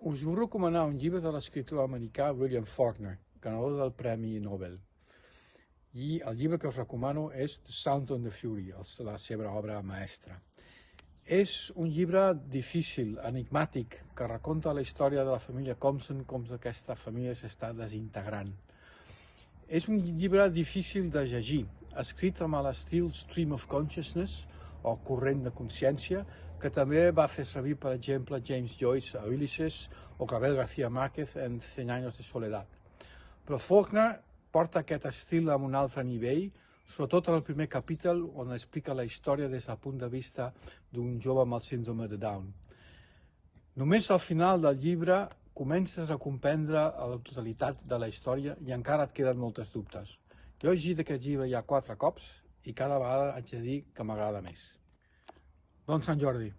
Us vull recomanar un llibre de l'escriptor americà William Faulkner, ganador del Premi Nobel. I el llibre que us recomano és The Sound of the Fury, la seva obra maestra. És un llibre difícil, enigmàtic, que raconta la història de la família Compson, com aquesta família s'està desintegrant. És un llibre difícil de llegir, escrit amb l'estil Stream of Consciousness, o corrent de consciència, que també va fer servir, per exemple, James Joyce a Ulises o Gabriel García Márquez en 100 años de soledad. Però Faulkner porta aquest estil a un altre nivell, sobretot en el primer capítol, on explica la història des del punt de vista d'un jove amb el síndrome de Down. Només al final del llibre comences a comprendre la totalitat de la història i encara et queden moltes dubtes. Jo he llegit aquest llibre ja 4 cops i cada vegada haig de dir que m'agrada més. Bon Sant Jordi!